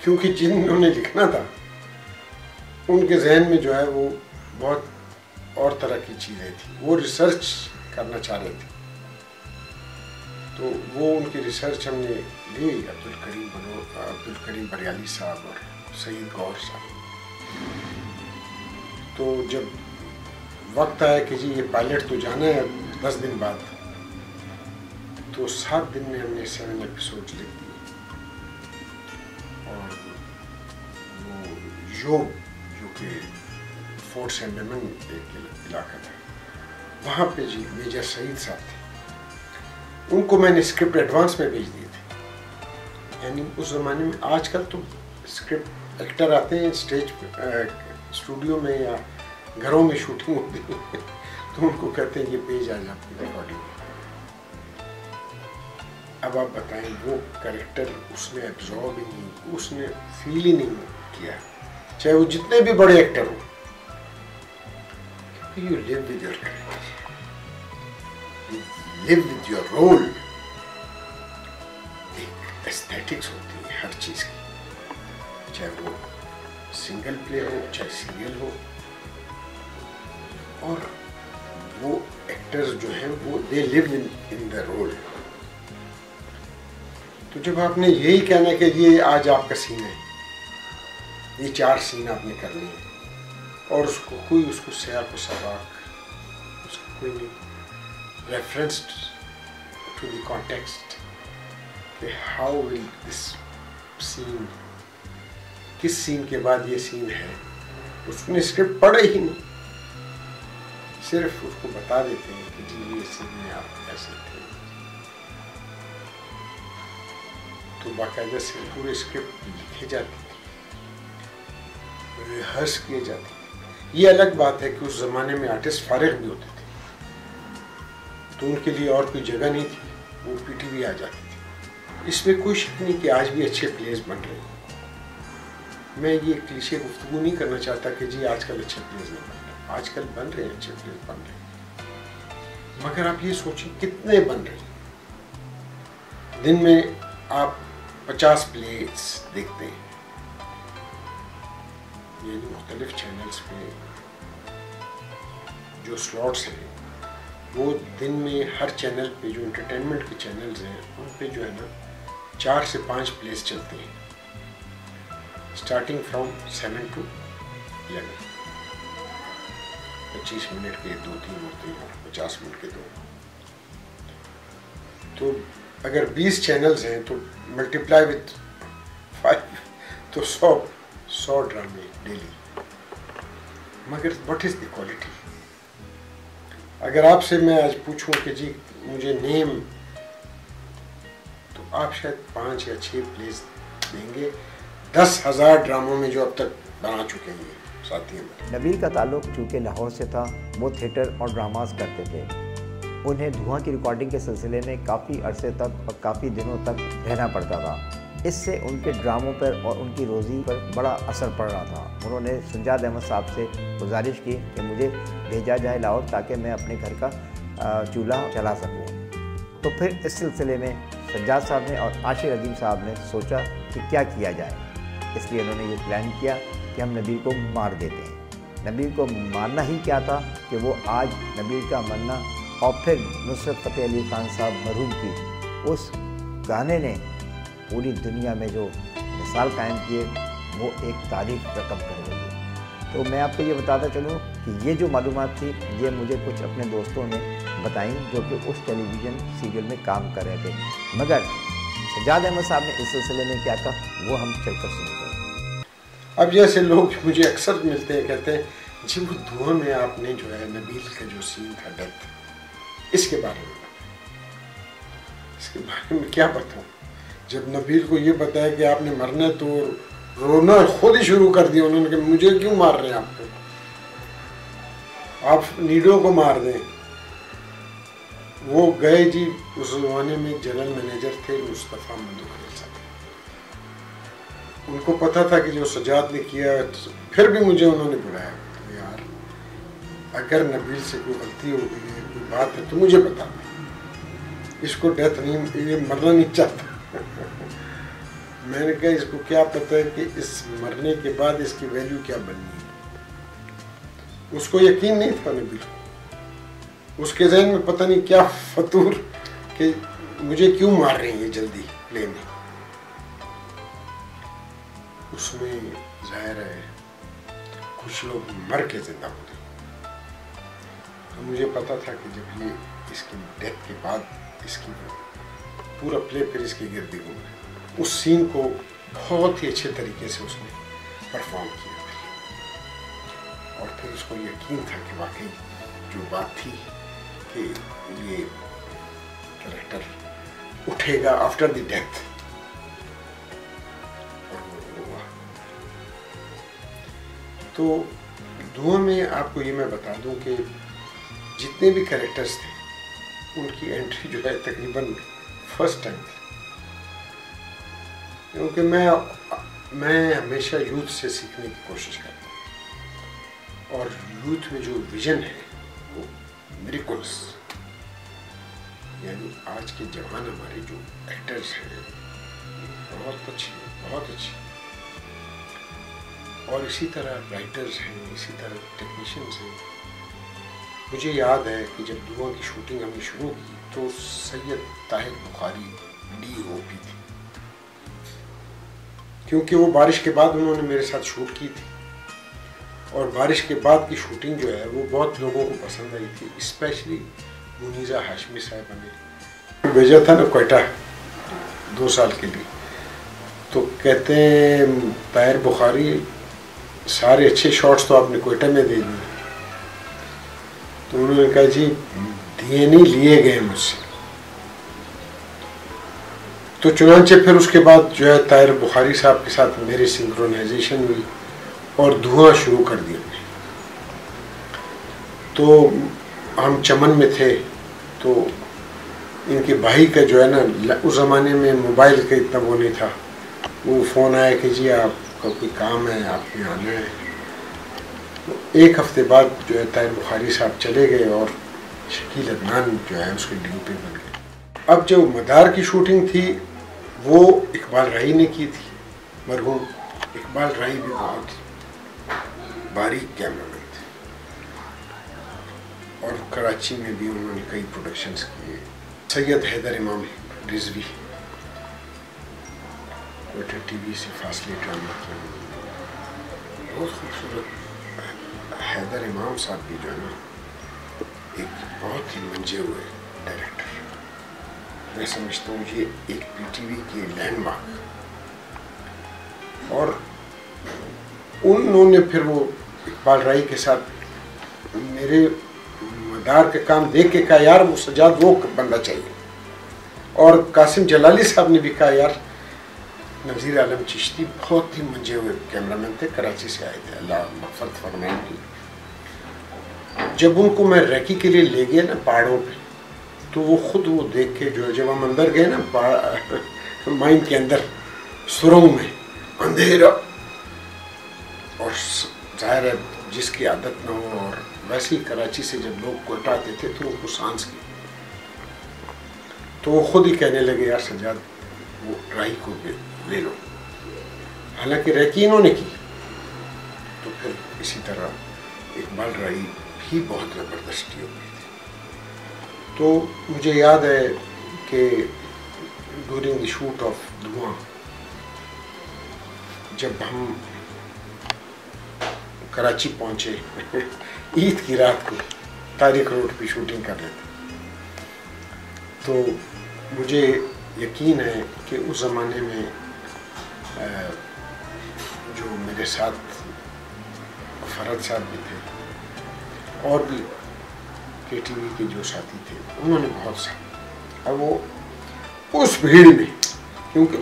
Speaker 1: کیونکہ جنہوں نے لکھنا تھا ان کے ذہن میں جو ہے وہ بہت اور طرح کی چیزیں تھیں، وہ ریسرچ کرنا چاہ رہے تھے. تو وہ ان کی ریسرچ ہم نے لی، عبدالکریم بریالی صاحب اور سعید گور صاحب. تو جب وقت آیا کہ جی یہ پائلٹ تو جانا ہے 10 دن بعد، تو 7 دن میں ہم نے 7 ایپیسوڈ لکھ دیے. اور وہ یوب جو کہ فورٹ سینٹ لیمن ایک علاقہ تھا، وہاں پہ جی میجر سعید صاحب تھے، ان کو میں نے اسکرپٹ ایڈوانس میں بھیج دیے تھے. یعنی اس زمانے میں، آج کل تو اسکرپٹ ایکٹر آتے ہیں اسٹیج پہ، اسٹوڈیو میں یا گھروں میں شوٹنگ ہوتی ہے تو ان کو کہتے ہیں یہ پیج آ جائے آپ کی ریکارڈنگ میں. اب آپ بتائیں وہ کریکٹر اس نے ایبزارب ہی نہیں، اس نے فیل ہی نہیں کیا، چاہے وہ جتنے بھی بڑے ایکٹر ہوں. You live with your character, you live with your role. ایک ایستھیٹکس ہوتی ہے ہر چیز کی، چاہے وہ سنگل پلے ہو چاہے سیریل ہو. اور وہ ایکٹرز جو ہیں وہ دے لیو ان دا رول. تو جب آپ نے یہی کہنا ہے کہ یہ آج آپ کا سین ہے، یہ 4 سین آپ نے کرنے ہیں، اور اس کو کوئی اس کو سیاق و سباق، اس کا کوئی نہیں ریفرنس ٹو دی کانٹیکسٹ کہ ہاؤ ول دس سین، کس سین کے بعد یہ سین ہے. اس نے اسکرپٹ پڑھا ہی نہیں، صرف اس کو بتا دیتے ہیں کہ جی یہ سین میں آپ ایسے تھے. تو باقاعدہ سے پورے اسکرپٹ لکھے جاتے تھے، ریہرس کیے جاتے تھے. یہ الگ بات ہے کہ اس زمانے میں آرٹسٹ فارغ بھی ہوتے تھے، تو ان کے لیے اور کوئی جگہ نہیں تھی، وہ پی ٹی وی آ جاتی تھی. اس میں کوئی شک نہیں کہ آج بھی اچھے پلیز بن رہے ہیں. میں یہ کلیشے گفتگو نہیں کرنا چاہتا کہ جی آج کل اچھے پلیز نہیں بن رہے، آج کل بن رہے ہیں، اچھے پلیز بن رہے ہیں، مگر آپ یہ سوچیں کتنے بن رہے ہیں. دن میں آپ 50 پلیز دیکھتے ہیں، یعنی مختلف چینلز پہ جو سلاٹس ہیں وہ دن میں ہر چینل پہ جو انٹرٹینمنٹ کے چینلز ہیں ان پہ جو ہے نا 4 سے 5 پلیز چلتے ہیں، اسٹارٹنگ فرام 7 to 11. 25 منٹ کے 2-3 ہوتے ہیں، 50 منٹ کے 2. تو اگر 20 چینلز ہیں تو ملٹیپلائی وتھ 5 تو 100 ڈرامے ڈیلی. مگر واٹ از دی کوالٹی؟ اگر آپ سے میں آج پوچھوں کہ جی مجھے نیم، تو آپ شاید 5 یا 6 پلیز دیں گے 10,000 ڈراموں میں جو اب تک بنا چکے ہیں ساتھی ہیں.
Speaker 2: نبیل کا تعلق چونکہ لاہور سے تھا، وہ تھیٹر اور ڈراماز کرتے تھے. انہیں دھواں کی ریکارڈنگ کے سلسلے میں کافی عرصے تک اور کافی دنوں تک رہنا پڑتا تھا. اس سے ان کے ڈراموں پر اور ان کی روزی پر بڑا اثر پڑ رہا تھا. انہوں نے سجاد احمد صاحب سے گزارش کی کہ مجھے بھیجا جائے لاہور تاکہ میں اپنے گھر کا چولہا چلا سکوں. تو پھر اس سلسلے میں سجاد صاحب نے اور عاشق عظیم صاحب نے سوچا کہ کیا کیا جائے. اس لیے انہوں نے یہ پلان کیا کہ ہم نبیل کو مار دیتے ہیں. نبیل کو مارنا ہی کیا تھا کہ وہ آج نبیل کا مرنا اور پھر نصرت فتح علی خان صاحب مرحوم کی اس گانے نے پوری دنیا میں جو مثال قائم کیے وہ ایک تاریخ رقم کر گئی ہے. تو میں آپ کو یہ بتاتا چلوں کہ یہ جو معلومات تھی یہ مجھے کچھ اپنے دوستوں نے بتائیں جو کہ اس ٹیلی ویژن سیریل میں کام کر رہے تھے. مگر سجاد احمد صاحب نے اس سلسلے میں کیا کہا وہ ہم چل کر سنتے ہیں.
Speaker 1: اب جیسے لوگ مجھے اکثر ملتے ہیں کہتے ہیں جی وہ دھواں میں آپ نے جو ہے نبیل کا جو سین تھا ڈیتھ، اس کے بارے میں کیا بتاؤں. جب نبیل کو یہ بتایا کہ آپ نے مرنا تو رونا خود ہی شروع کر دیا انہوں نے کہ مجھے کیوں مار رہے ہیں آپ نیڈو کو مار دیں. وہ گئے جی. اس زمانے میں جنرل مینیجر تھے مصطفیٰ مندوخیل صاحب. ان کو پتہ تھا کہ جو سجاد نے کیا، پھر بھی مجھے انہوں نے بلایا. یار اگر نبیل سے کوئی غلطی ہو گئی ہے، کوئی بات ہے تو مجھے بتا دیں. اس کو ڈیتھ نہیں، یہ مرنا نہیں چاہتا. میں نے کہا اس کو کیا پتہ ہے کہ اس مرنے کے بعد اس کی ویلیو کیا بننی ہے. اس کو یقین نہیں تھا نبیل کو. اس کے ذہن میں پتہ نہیں کیا فطور کہ مجھے کیوں مار رہی ہیں جلدی پلے میں. اس میں ظاہر ہے کچھ لوگ مر کے زندہ ہوتے ہیں. تو مجھے پتا تھا کہ جب یہ اس کی ڈیتھ کے بعد اس کی پورا پلے پھر اس کی گردی گھوم ہے. اس سین کو بہت ہی اچھے طریقے سے اس نے پرفارم کیا پھر. اور پھر اس کو یقین تھا کہ واقعی جو بات تھی کہ یہ کریکٹر اٹھے گا آفٹر دی ڈیتھ. تو دعا میں آپ کو یہ میں بتا دوں کہ جتنے بھی کریکٹرز تھے ان کی انٹری جو ہے تقریباً فرسٹ ٹائم تھی. کیونکہ میں ہمیشہ یوتھ سے سیکھنے کی کوشش کرتا ہوں، اور یوتھ میں جو ویژن ہے وہ میریکلس، یعنی آج کے جوان ہمارے جو ایکٹرز ہیں بہت اچھے، بہت اچھے. اور اسی طرح رائٹرز ہیں، اسی طرح ٹیکنیشینز ہیں. مجھے یاد ہے کہ جب دعا کی شوٹنگ ہم نے شروع کی تو سید طاہر بخاری DOP تھی، کیونکہ وہ بارش کے بعد انہوں نے میرے ساتھ شوٹ کی تھی. اور بارش کے بعد کی شوٹنگ جو ہے وہ بہت لوگوں کو پسند آئی تھی. اسپیشلی منیزہ ہاشمی صاحبہ نے بھیجا تھا نا کوئٹہ 2 سال کے لیے، تو کہتے ہیں طاہر بخاری سارے اچھے شاٹس تو آپ نے کوئٹہ میں دے دیے. تو انہوں نے کہا جی دیے نہیں، لیے گئے مجھ سے. تو چنانچہ پھر اس کے بعد جو ہے طاہر بخاری صاحب کے ساتھ میری سنکرونائزیشن ہوئی اور دھواں شروع کر دیا. تو ہم چمن میں تھے، تو ان کے بھائی کا جو ہے نا، اس زمانے میں موبائل کا اتنا وہ نہیں تھا. وہ فون آیا کہ جی آپ کا کوئی کام ہے، آپ نے آنا ہے. تو 1 ہفتے بعد جو ہے طاہر بخاری صاحب چلے گئے اور شکیل عدنان جو ہے اس کے DOP بن گئے. اب جو مدار کی شوٹنگ تھی وہ اقبال رائی نے کی تھی. مرحوم اقبال رائی بھی بہت باریک کیمرہ مین تھے، اور کراچی میں بھی انہوں نے کئی پروڈکشنز کیے. سید حیدر امام رضوی کوئٹہ TV سے فاصلے ڈرامہ کیا، بہت خوبصورت. حیدر امام صاحب بھی جو ہے نا ایک بہت ہی منجے ہوئے ڈائریکٹر. میں سمجھتا ہوں یہ ایک PTV کی لینڈ مارک. اور انہوں نے پھر وہ اقبال رائی کے ساتھ میرے مدار کا کام دیکھ کے کہا یار وہ سجاد وہ بندہ چاہیے. اور قاسم جلالی صاحب نے بھی کہا یار نذیر عالم چشتی بہت ہی منجے ہوئے کیمرہ مین تھے، کراچی سے آئے تھے، اللہ مغفرت فرمائے گی. جب ان کو میں ریکی کے لیے لے گیا نا پہاڑوں پہ، تو وہ خود وہ دیکھ کے جو جب ہم اندر گئے نا مائن کے اندر سرنگ میں اندھیرا، اور ظاہر ہے جس کی عادت نہ ہو، اور ویسے ہی کراچی سے جب لوگ کوئٹہ آتے تھے تو ان کو سانس کی، تو وہ خود ہی کہنے لگے یار سجاد وہ رائی کو لے لو. حالانکہ ریکی انہوں نے کی. تو پھر اسی طرح اقبال رائی بھی بہت زبردست ہو گئی تھی. تو مجھے یاد ہے کہ ڈورنگ دی شوٹ آف دھواں جب ہم کراچی پہنچے عید کی رات کو تاریخ روڈ پہ شوٹنگ کر رہے تھے، تو مجھے یقین ہے کہ اس زمانے میں جو میرے ساتھ فرد صاحب بھی تھے اور بھی KTV کے جو ساتھی تھے انہوں نے بہت سا. اب وہ اس بھیڑ میں، کیونکہ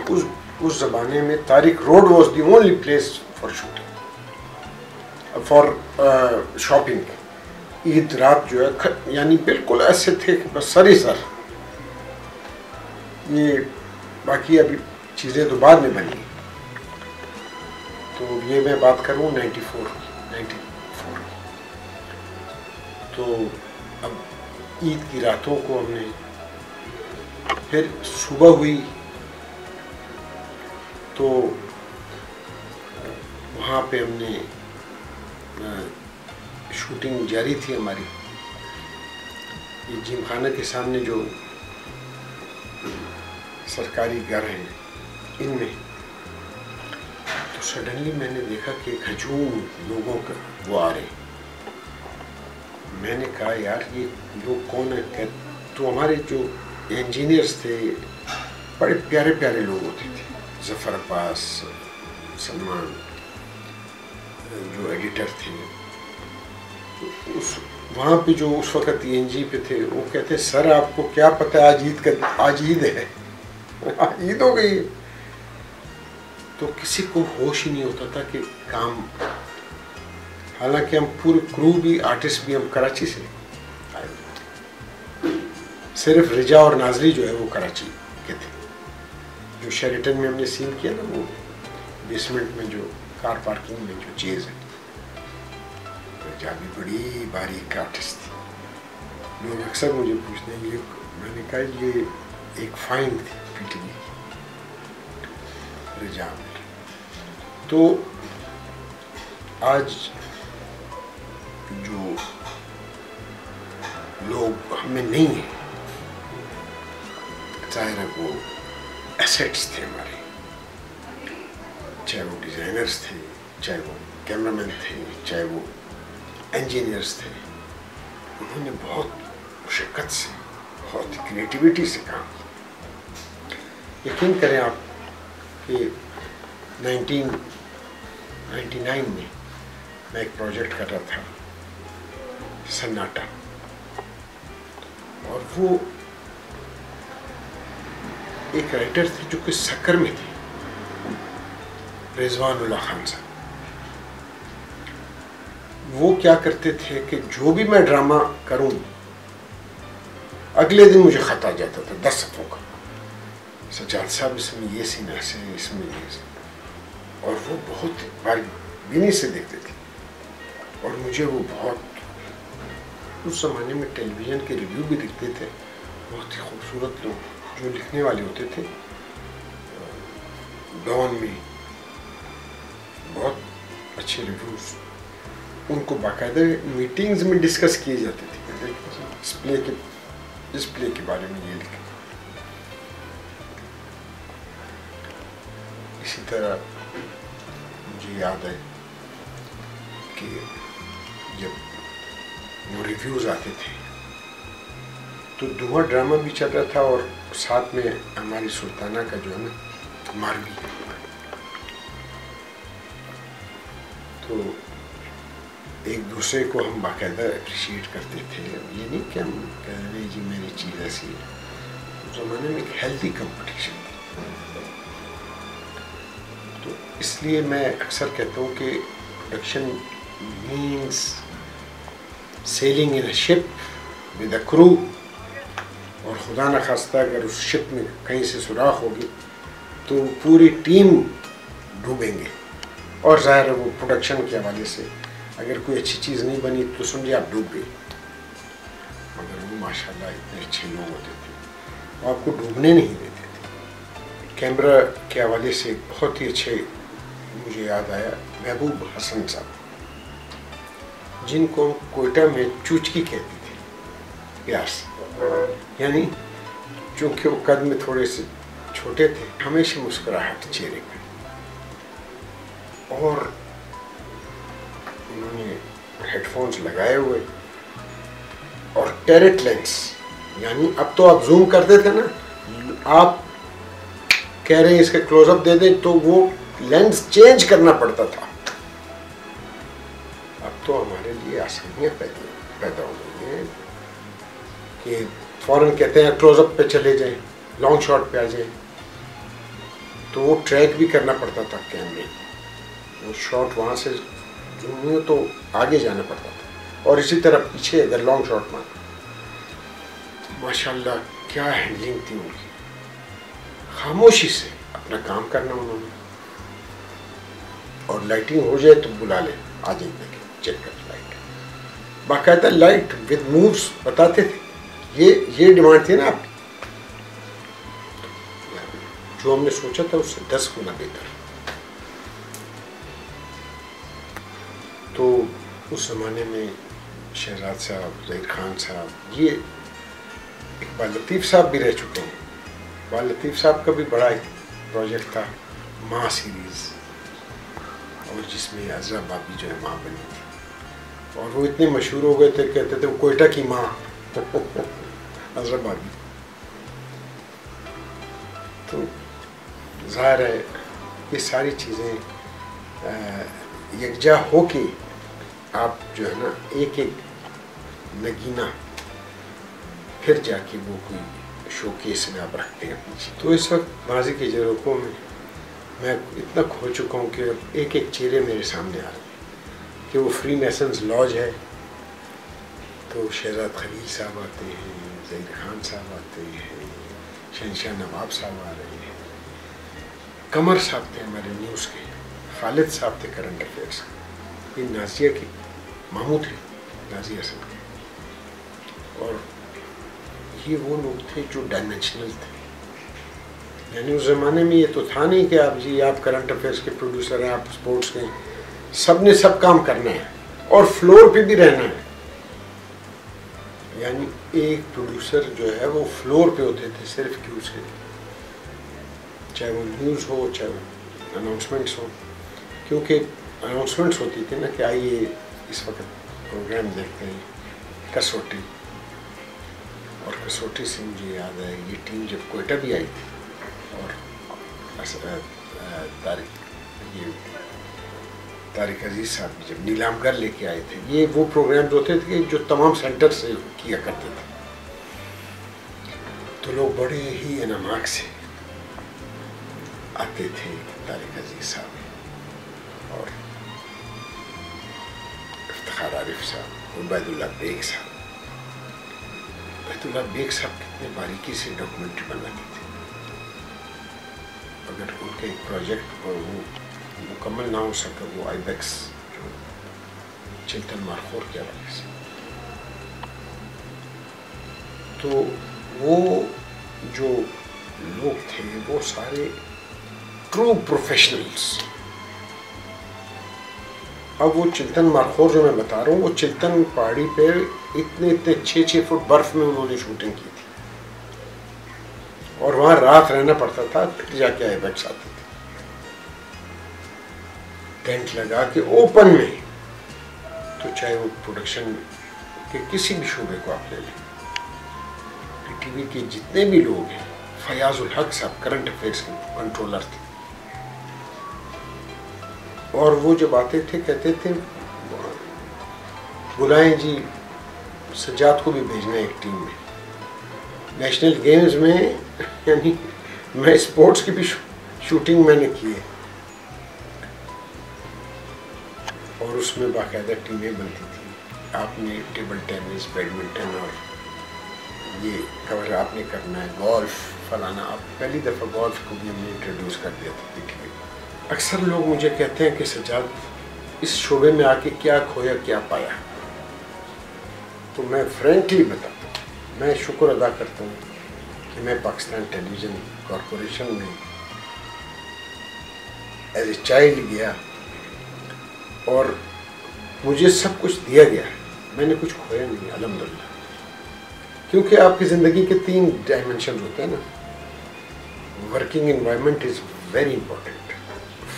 Speaker 1: اس زمانے میں Tariq road was the only place for shooting, for shopping. Eid رات جو ہے یعنی بالکل ایسے تھے کہ بس سر ہی سر. یہ باقی ابھی چیزیں تو بعد میں بنی. تو یہ میں بات کروں 94 تو اب عید کی راتوں کو ہم نے پھر صبح ہوئی تو وہاں پہ ہم نے شوٹنگ جاری تھی ہماری. یہ جیم خانہ کے سامنے جو سرکاری گھر ہیں ان میں تو سڈنلی میں نے دیکھا کہ ایک ہجوم لوگوں کا وہ آ رہے. میں نے کہا یار یہ لوگ کون ہیں؟ تو ہمارے جو انجینئرس تھے بڑے پیارے پیارے لوگ ہوتے تھے. ظفر عباس، سلمان جو ایڈیٹر تھے وہاں پہ جو اس وقت ENG پہ تھے وہ کہتے سر آپ کو کیا پتہ ہے آج عید ہے، عید ہو گئی. تو کسی کو ہوش ہی نہیں ہوتا تھا کہ کام، حالانکہ ہم پورے کرو بھی آرٹسٹ بھی ہم کراچی سے آئے. صرف رجا اور ناظری جو ہے وہ کراچی کے تھے. جو شیریٹن میں ہم نے سین کیا نا وہ بیسمنٹ میں جو کار پارکنگ میں جو چیز ہے، رجا بھی بڑی باریک آرٹسٹ تھی. لوگ اکثر مجھے پوچھتے ہیں یہ، میں نے کہا یہ ایک فائن تھی PTV کی رجا. تو آج جو لوگ ہمیں نہیں ہیں، ظاہر ہے وہ ایسیٹس تھے ہمارے، چاہے وہ ڈیزائنرز تھے، چاہے وہ کیمرہ مین تھے، چاہے وہ انجینئرز تھے. انہوں نے بہت مشقت سے، بہت کریٹیوٹی سے کام کیا. یقین کریں آپ کہ 1999 میں ایک پروجیکٹ کر رہا تھا سناٹا، اور وہ ایک رائٹر تھے جو کہ سکر میں تھے، رضوان اللہ خان صاحب. وہ کیا کرتے تھے کہ جو بھی میں ڈرامہ کروں اگلے دن مجھے خط آ جاتا تھا 10 صفحوں کا، سجاد صاحب اس میں یہ سین ایسے ہے، اس میں یہ سین. اور وہ بہت بینی سے دیکھتے تھے اور مجھے وہ بہت، اس زمانے میں ٹیلی ویژن کے ریویو بھی لکھتے تھے. بہت ہی خوبصورت لوگ جو لکھنے والے ہوتے تھے. ڈان میں بہت اچھے ریویوز، ان کو باقاعدہ میٹنگز میں ڈسکس کیے جاتے تھے اس پلے کے بارے میں یہ لکھیں. اسی طرح مجھے یاد ہے کہ جب وہ ریویوز آتے تھے تو دھواں ڈرامہ بھی چل رہا تھا اور ساتھ میں ہماری سلطانہ کا جو ہے نا ماروی. تو ایک دوسرے کو ہم باقاعدہ اپریشیٹ کرتے تھے. یہ نہیں کہ ہم کہہ رہے جی میری چیز ایسی ہے. اس زمانے میں ایک ہیلتھی کمپٹیشن تھی. تو اس لیے میں اکثر کہتا ہوں کہ production means sailing in a ship with a crew, اور خدا نخواستہ اگر اس شپ میں کہیں سے سوراخ ہوگی تو پوری ٹیم ڈوبیں گے. اور ظاہر ہے وہ پروڈکشن کے حوالے سے اگر کوئی اچھی چیز نہیں بنی تو سمجھے آپ ڈوب گئے. مگر وہ ماشاءاللہ اتنے اچھے لوگ ہوتے تھے، وہ آپ کو ڈوبنے نہیں دیتے تھے. کیمرہ کے حوالے سے بہت ہی اچھے مجھے یاد آیا محبوب حسن صاحب، جن کو کوئٹہ میں چوچکی کہتے تھے پیار سے. یعنی چونکہ وہ قد میں تھوڑے سے چھوٹے تھے، ہمیشہ مسکراہٹ چہرے پہ، اور انہوں نے ہیڈ فونز لگائے ہوئے اور ٹیرٹ لینس. یعنی اب تو آپ زوم کرتے تھے نا، آپ کہہ رہے ہیں اس کے کلوز اپ دے دیں تو وہ لینس چینج کرنا پڑتا تھا. اب تو ہمارے لیے آسانیاں پیدا ہو گئی ہیں کہ فوراً کہتے ہیں کلوز اپ پہ چلے جائیں، لانگ شاٹ پہ آ جائیں. تو وہ ٹریک بھی کرنا پڑتا تھا کیمرے، وہ شاٹ وہاں سے زوم ہو تو آگے جانا پڑتا تھا. اور اسی طرح پیچھے اگر لانگ شاٹ مارا، ماشاءاللہ کیا ہینڈلنگ تھی ان کی، خاموشی سے اپنا کام کرنا انہوں نے، اور لائٹنگ ہو جائے تو بلا لیں، آ جائیں دیکھیں چیک کر لائٹ، باقاعدہ لائٹ ود مووز بتاتے تھے. یہ ڈیمانڈ تھی نا آپ کی، جو ہم نے سوچا تھا اس سے 10 گنا بہتر. تو اس زمانے میں شہزاد صاحب، ظہیر خان صاحب، یہ اقبال لطیف صاحب بھی رہ چکے ہیں. اقبال لطیف صاحب کا بھی بڑا ایک پروجیکٹ تھا ماں سیریز، اور جس میں عذرا بابی جو ہے ماں بنی تھی، اور وہ اتنے مشہور ہو گئے تھے، کہتے تھے وہ کوئٹہ کی ماں عذرا بابی. تو ظاہر ہے یہ ساری چیزیں یکجا ہو کے آپ جو ہے نا ایک ایک نگینہ پھر جا کے وہ کوئی شو کیس میں آپ رکھتے ہیں پیچھے. تو اس وقت ماضی کے جھروکوں میں میں اتنا کھو چکا ہوں کہ ایک ایک چہرے میرے سامنے آ رہے ہیں. کہ وہ فری میسنز لاج ہے تو شہزاد خلیل صاحب آتے ہیں، ظہیر خان صاحب آتے ہیں، شہنشاہ نواب صاحب آ رہے ہیں، قمر صاحب تھے ہمارے نیوز کے، خالد صاحب تھے کرنٹ افیئرس کے، یہ نازیہ کے ماموں تھے، نازیہ صاحب کے. اور یہ وہ لوگ تھے جو ڈائمینشنل تھے. یعنی اس زمانے میں یہ تو تھا نہیں کہ آپ کرنٹ افیئرس کے پروڈیوسر ہیں، آپ اسپورٹس کے، سب نے سب کام کرنا ہے اور فلور پہ بھی رہنا ہے. یعنی ایک پروڈیوسر جو ہے وہ فلور پہ ہوتے تھے صرف کیوں سے، چاہے وہ نیوز ہو، چاہے وہ اناؤنسمنٹس ہو. کیونکہ اناؤنسمنٹس ہوتی تھی نا کہ آئیے اس وقت پروگرام دیکھتے ہیں کسوٹی، اور کسوٹی سے مجھے یاد ہے یہ ٹیم جب کوئٹہ بھی آئی تھی، اور طارق عزیز صاحب جب نیلام گر لے کے آئے تھے، یہ وہ پروگرامز ہوتے تھے جو تمام سینٹر سے کیا کرتے تھے. تو لوگ بڑے ہی انعماق سے آتے تھے، طارق عزیز صاحب اور افتخار عارف صاحب، عبید اللہ بیگ صاحب. عبید اللہ بیگ صاحب کتنے باریکی سے ڈاکومنٹری بناتے تھے. اگر ان کے ایک پروجیکٹ پر وہ مکمل نہ ہو سکا، وہ آئی بیکس جو چلتن مارخور کے حوالے سے، تو وہ جو لوگ تھے وہ سارے ٹرو پروفیشنلز. اب وہ چلتن مارخور جو میں بتا رہا ہوں، وہ چلتن پہاڑی پہ اتنے 6 فٹ برف میں انہوں نے شوٹنگ کی تھی، اور وہاں رات رہنا پڑتا تھا، پھر جا کے آئی بیکس آتے تھے ٹینٹ لگا کے اوپن میں. تو چاہے وہ پروڈکشن کے کسی بھی شعبے کو آپ لے لیں، پی ٹی وی کے جتنے بھی لوگ ہیں، فیاض الحق صاحب کرنٹ افیئرس کے کنٹرولر تھے، اور وہ جب آتے تھے کہتے تھے بلائیں جی سجاد کو بھی بھیجنا ہے ایک ٹیم میں. نیشنل گیمز میں یعنی میں اسپورٹس کی بھی شوٹنگ میں نے کی ہے، اور اس میں باقاعدہ ٹیمیں بنتی تھیں. آپ نے ٹیبل ٹینس، بیڈمنٹن، اور یہ کور آپ نے کرنا ہے، گولف فلانا. آپ پہلی دفعہ گولف کو بھی ہم نے انٹروڈیوس کر دیا تھا پی ٹی وی. اکثر لوگ مجھے کہتے ہیں کہ سجاد اس شعبے میں آ کے کیا کھویا کیا پایا. تو میں فرینکلی بتاتا ہوں، میں شکر ادا کرتا ہوں کہ میں پاکستان ٹیلی ویژن کارپوریشن میں ایز اے چائلڈ گیا، اور مجھے سب کچھ دیا گیا، میں نے کچھ کھویا نہیں الحمدللہ. کیونکہ آپ کی زندگی کے 3 ڈائمینشن ہوتے ہیں نا. Working environment is very important,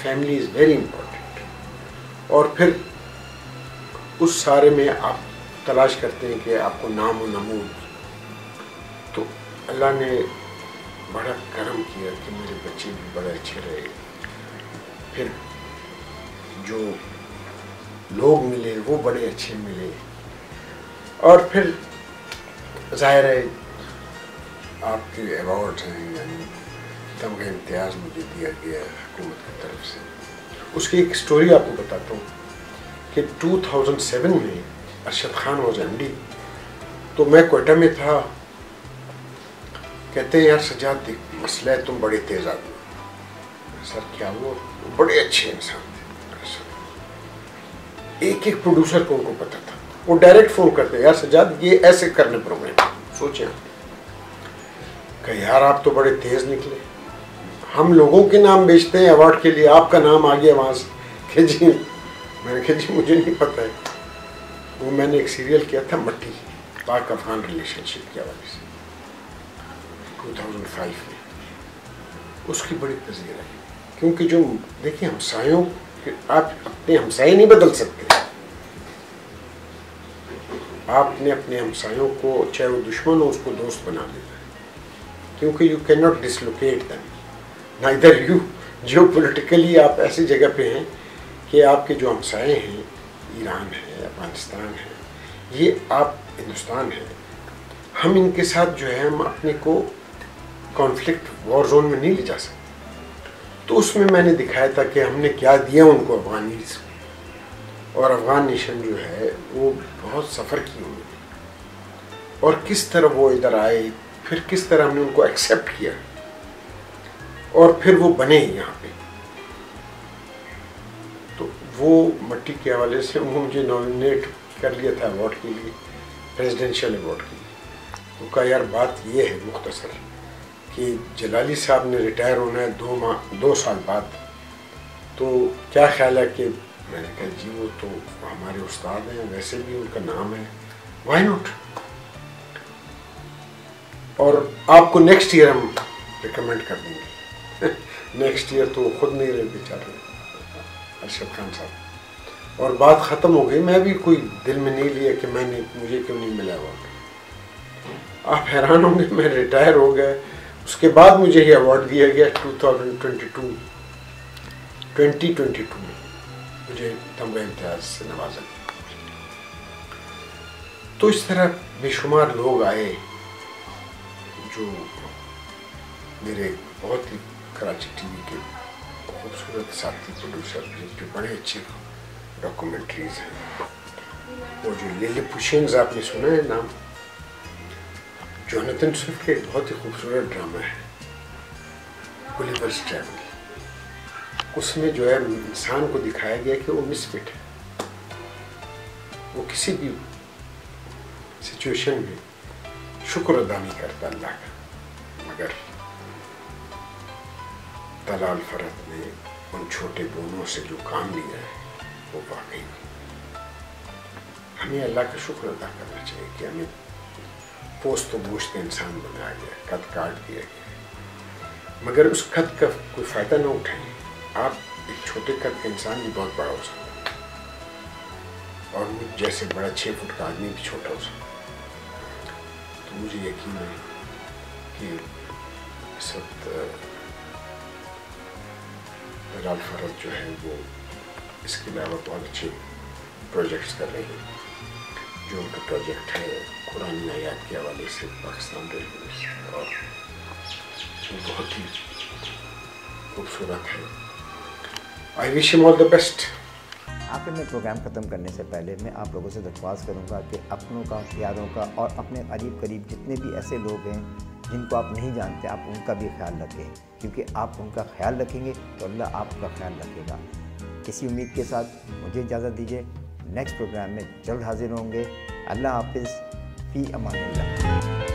Speaker 1: family is very important, اور پھر اس سارے میں آپ تلاش کرتے ہیں کہ آپ کو نام و نمود. تو اللہ نے بڑا کرم کیا کہ میرے بچے بھی بڑے اچھے رہے، پھر جو لوگ ملے وہ بڑے اچھے ملے، اور پھر ظاہر ہے آپ کے ایوارڈ ہیں، یعنی تمغہ امتیاز مجھے دیا گیا حکومت کی طرف سے. اس کی ایک سٹوری آپ کو بتاتا ہوں کہ 2007 میں ارشد خان واز MD. تو میں کوئٹہ میں تھا. کہتے ہیں یار سجاد ایک مسئلہ ہے, تم بڑے تیز آدمی. سر کیا وہ بڑے اچھے انسان تھے. ایک ایک پروڈیوسر کو ان کو پتا تھا. وہ ڈائریکٹ فون کرتے یار سجاد یہ ایسے کرنے پروگرام. سوچیں کہ یار آپ تو بڑے تیز نکلے, ہم لوگوں کے نام بیچتے ہیں ایوارڈ کے لیے, آپ کا نام آ گیا وہاں سے کہ جی. میں نے کہا جی مجھے نہیں پتہ ہے. وہ میں نے ایک سیریل کیا تھا مٹی, پاک افغان ریلیشن شپ کے حوالے سے 2005 میں. اس کی بڑی تذکرہ ہے کیونکہ جو دیکھیں ہمسایوں, آپ اپنے ہمسائے نہیں بدل سکتے. آپ نے اپنے ہمسایوں کو چاہے وہ دشمن ہو اس کو دوست بنا لینا ہے, کیونکہ you can not dislocate them. Neither you geopolitically آپ ایسی جگہ پہ ہیں کہ آپ کے جو ہمسائے ہیں, ایران ہے, افغانستان ہے, یہ آپ ہندوستان ہے, ہم ان کے ساتھ جو ہے ہم اپنے کو کانفلکٹ وار زون میں نہیں لے جا سکتے. تو اس میں نے دکھایا تھا کہ ہم نے کیا دیا ان کو افغانیز, اور افغان نیشن جو ہے وہ بہت سفر کی انہوں نے, اور کس طرح وہ ادھر آئے, پھر کس طرح ہم نے ان کو ایکسیپٹ کیا, اور پھر وہ بنے یہاں پہ. تو وہ مٹی کے حوالے سے انہوں نے مجھے نامینیٹ کر لیا تھا ایوارڈ کے لیے, پریزیڈنشیل ایوارڈ کے لیے. تو کہا یار بات یہ ہے مختصر کہ جلالی صاحب نے ریٹائر ہونا ہے 2 سال بعد, تو کیا خیال ہے کہ. میں نے کہا جی وہ تو ہمارے استاد ہیں, ویسے بھی ان کا نام ہے, وائی ناٹ, اور آپ کو نیکسٹ ایئر ہم ریکمینڈ کر دیں گے. نیکسٹ ایئر تو خود نہیں رہے بیچارے ارشد خان صاحب, اور بات ختم ہو گئی. میں بھی کوئی دل میں نہیں لیا کہ مجھے کیوں نہیں ملا ایوارڈ. آپ حیران ہوں گے, میں ریٹائر ہو گیا, اس کے بعد مجھے یہ ایوارڈ دیا گیا 2022 میں مجھے تمغہ امتیاز سے نوازا گیا. تو اس طرح بے شمار لوگ آئے جو میرے بہت ہی کراچی ٹی وی کے خوبصورت ساتھی پروڈیوسر جن کے بڑے اچھے ڈاکومنٹریز ہیں. وہ جو لیلی پوشینز آپ نے سنا ہے نام, جوناتhan سوئفٹ کے بہت ہی خوبصورت ڈرامہ ہے گلیورز ٹریول. اس میں جو ہے انسان کو دکھایا گیا کہ وہ مسفٹ ہے, وہ کسی بھی سچویشن میں شکر ادا نہیں کرتا اللہ کا. مگر طلال فرد نے ان چھوٹے بونوں سے جو کام لیا ہے وہ واقعی ہمیں اللہ کا شکر ادا کرنا چاہیے کہ ہمیں پوست و گوشت انسان بنایا گیا, قد کاٹ دیا گیا, مگر اس قد کا کوئی فائدہ نہ اٹھائیں. آپ ایک چھوٹے قد کا انسان بھی بہت بڑا ہو سکتا ہے, اور مجھ جیسے بڑا 6 فٹ کا آدمی بھی چھوٹا ہو سکتا ہے. تو مجھے یقین ہے کہ اس وقت طلال فرد جو ہے وہ اس کے علاوہ بہت اچھے پروجیکٹس کر رہے ہیں. جو ان کا پروجیکٹ ہے قرآن آیات کے حوالے سے پاکستان ریلوے سے, اور وہ بہت ہی خوبصورت ہے. آئی وش ہم آل دا بیسٹ.
Speaker 2: آخر میں پروگرام ختم کرنے سے پہلے میں آپ لوگوں سے درخواست کروں گا کہ اپنوں کا, یاروں کا, اور اپنے قریب جتنے بھی ایسے لوگ ہیں جن کو آپ نہیں جانتے, آپ ان کا بھی خیال رکھیں, کیونکہ آپ ان کا خیال رکھیں گے تو اللہ آپ کا خیال رکھے گا. اسی امید کے ساتھ مجھے اجازت دیجیے, نیکسٹ پروگرام میں جلد حاضر ہوں گے. اللہ حافظ, فی امان اللہ.